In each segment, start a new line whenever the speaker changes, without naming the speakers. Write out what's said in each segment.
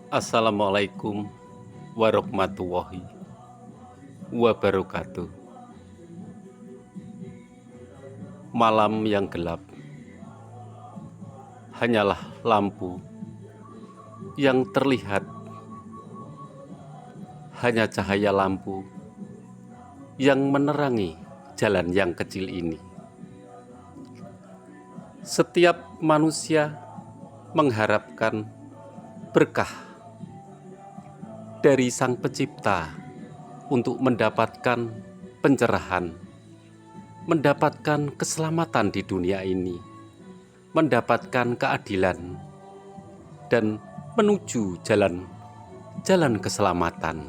Assalamualaikum warahmatullahi wabarakatuh. Malam yang gelap hanyalah lampu yang terlihat, hanya cahaya lampu yang menerangi jalan yang kecil ini. Setiap manusia mengharapkan berkah dari Sang Pencipta untuk mendapatkan pencerahan, mendapatkan keselamatan di dunia ini, mendapatkan keadilan, dan menuju jalan keselamatan.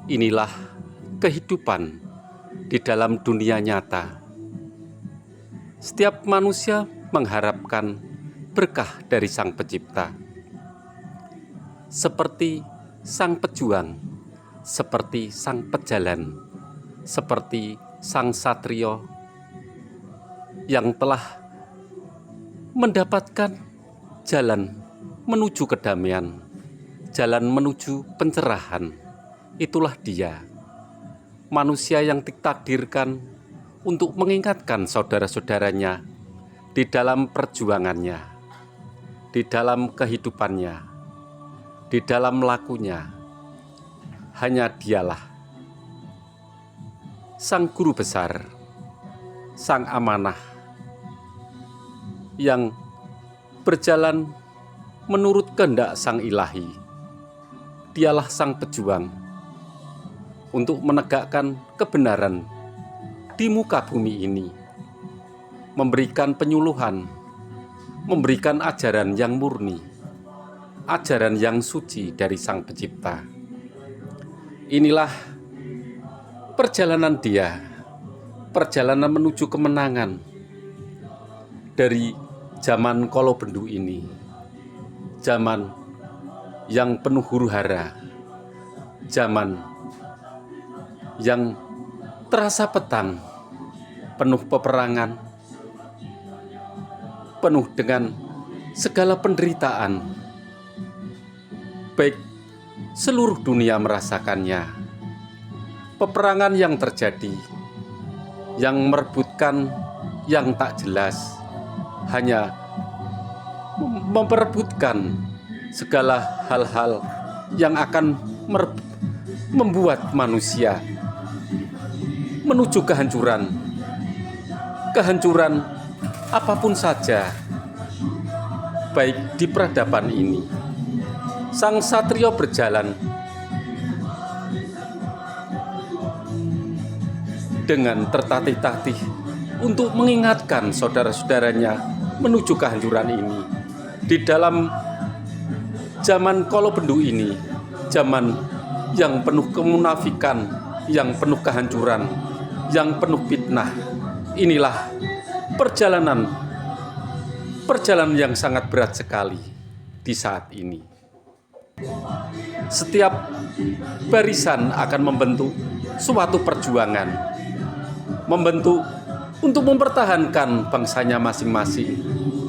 Inilah kehidupan di dalam dunia nyata. Setiap manusia mengharapkan berkah dari Sang Pencipta, seperti Sang Pejuang, seperti Sang Pejalan, seperti Sang Satrio yang telah mendapatkan jalan menuju kedamaian, jalan menuju pencerahan. Itulah dia, manusia yang ditakdirkan untuk mengingatkan saudara-saudaranya di dalam perjuangannya, di dalam kehidupannya, di dalam lakunya. Hanya dialah Sang Guru Besar, Sang Amanah, yang berjalan menurut kehendak Sang Ilahi. Dialah Sang Pejuang untuk menegakkan kebenaran di muka bumi ini, memberikan penyuluhan, memberikan ajaran yang murni, ajaran yang suci dari Sang Pencipta. Inilah perjalanan dia, perjalanan menuju kemenangan dari zaman Kolobendu ini, zaman yang penuh huru-hara, zaman yang terasa petang, penuh peperangan, penuh dengan segala penderitaan. Baik seluruh dunia merasakannya. Peperangan yang terjadi, yang merebutkan yang tak jelas, hanya memperebutkan segala hal-hal yang akan membuat manusia menuju kehancuran. Kehancuran apapun saja, baik di peradaban ini. Sang Satrio berjalan dengan tertatih-tatih untuk mengingatkan saudara-saudaranya menuju kehancuran ini. Di dalam zaman Kolobendu ini, zaman yang penuh kemunafikan, yang penuh kehancuran, yang penuh fitnah, inilah perjalanan yang sangat berat sekali di saat ini. Setiap barisan akan membentuk suatu perjuangan, membentuk untuk mempertahankan bangsanya masing-masing,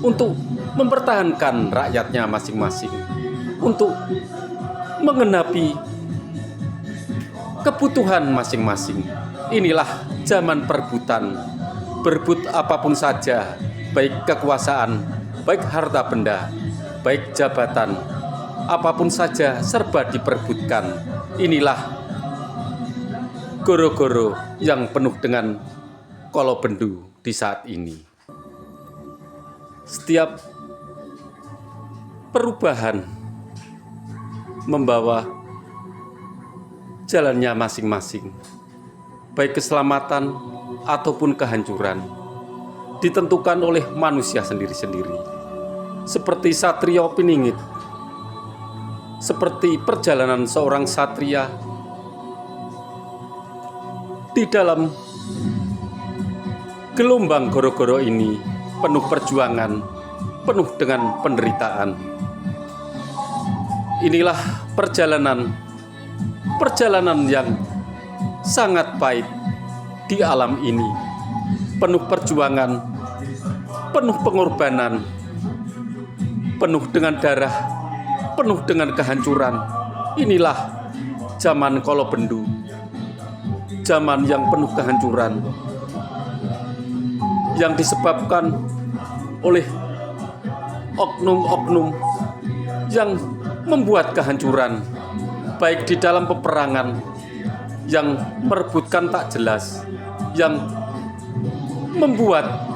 untuk mempertahankan rakyatnya masing-masing, untuk menggenapi kebutuhan masing-masing. Inilah zaman perebutan, berebut apapun saja, baik kekuasaan, baik harta benda, baik jabatan, apapun saja serba diperebutkan. Inilah goro-goro yang penuh dengan Kolobendu di saat ini. Setiap perubahan membawa jalannya masing-masing, baik keselamatan ataupun kehancuran ditentukan oleh manusia sendiri-sendiri. Seperti Satrio Piningit, seperti perjalanan seorang satria di dalam gelombang goro-goro ini, penuh perjuangan, penuh dengan penderitaan. Inilah perjalanan yang sangat pahit di alam ini, penuh perjuangan, penuh pengorbanan, penuh dengan darah, penuh dengan kehancuran. Inilah zaman Kolobendu, zaman yang penuh kehancuran, yang disebabkan oleh oknum-oknum yang membuat kehancuran, baik di dalam peperangan yang merebutkan tak jelas, yang membuat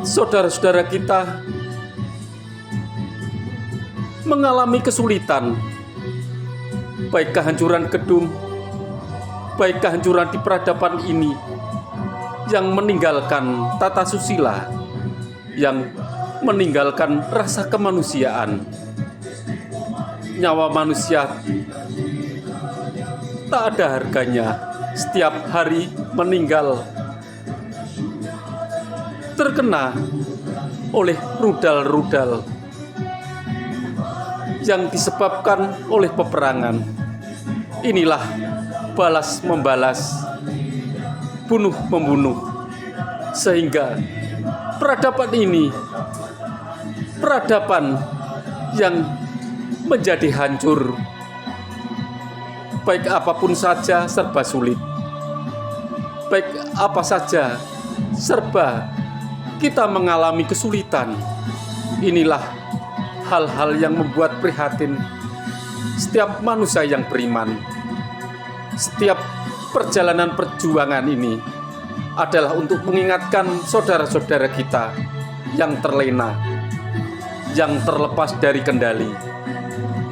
saudara-saudara kita mengalami kesulitan, baik kehancuran gedung, baik kehancuran di peradaban ini yang meninggalkan tata susila, yang meninggalkan rasa kemanusiaan. Nyawa manusia tak ada harganya, setiap hari meninggal terkena oleh rudal-rudal yang disebabkan oleh peperangan. Inilah balas membalas, bunuh membunuh, sehingga peradaban ini peradaban yang menjadi hancur. Baik apapun saja serba sulit, baik apa saja serba kita mengalami kesulitan. Inilah hal-hal yang membuat prihatin setiap manusia yang beriman. Setiap perjalanan perjuangan ini adalah untuk mengingatkan saudara-saudara kita yang terlena, yang terlepas dari kendali.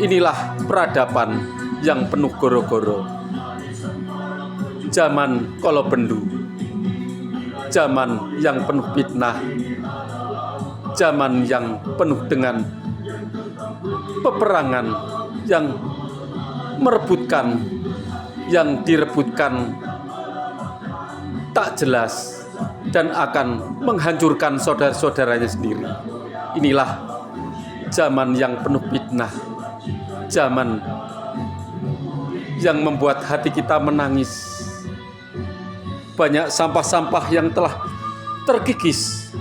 Inilah peradaban yang penuh goro-goro. Zaman Kolobendu, zaman yang penuh fitnah, zaman yang penuh dengan peperangan yang merebutkan, yang direbutkan tak jelas dan akan menghancurkan saudara-saudaranya sendiri. Inilah zaman yang penuh fitnah, zaman yang membuat hati kita menangis. Banyak sampah-sampah yang telah terkikis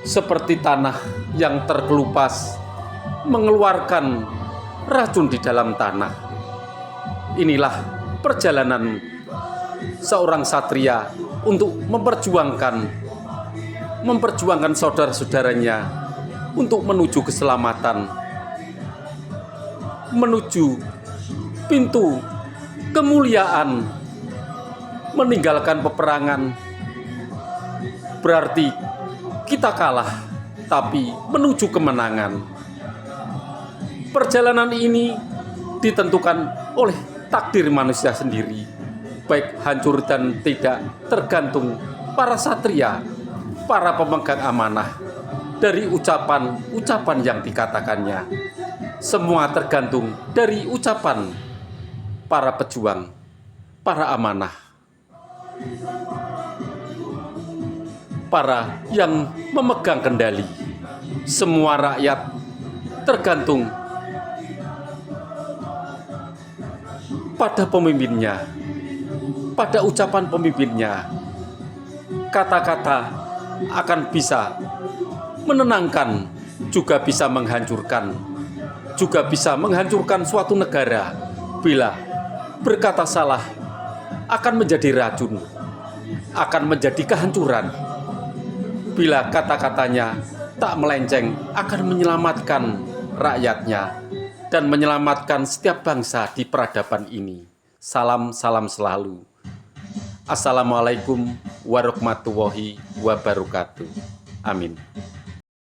seperti tanah yang terkelupas, mengeluarkan racun di dalam tanah. Inilah perjalanan seorang satria untuk memperjuangkan saudara-saudaranya untuk menuju keselamatan, menuju pintu kemuliaan, meninggalkan peperangan. Berarti kita kalah, tapi menuju kemenangan. Perjalanan ini ditentukan oleh takdir manusia sendiri, baik hancur dan tidak, tergantung para satria, para pemegang amanah. Dari ucapan-ucapan yang dikatakannya, semua tergantung dari ucapan para pejuang, para amanah, para yang memegang kendali. Semua rakyat tergantung pada pemimpinnya, pada ucapan pemimpinnya. Kata-kata akan bisa menenangkan, juga bisa menghancurkan, juga bisa menghancurkan suatu negara. Bila berkata salah, akan menjadi racun, akan menjadi kehancuran. Bila kata-katanya tak melenceng, akan menyelamatkan rakyatnya dan menyelamatkan setiap bangsa di peradaban ini. Salam selalu. Assalamualaikum warahmatullahi wabarakatuh. Amin.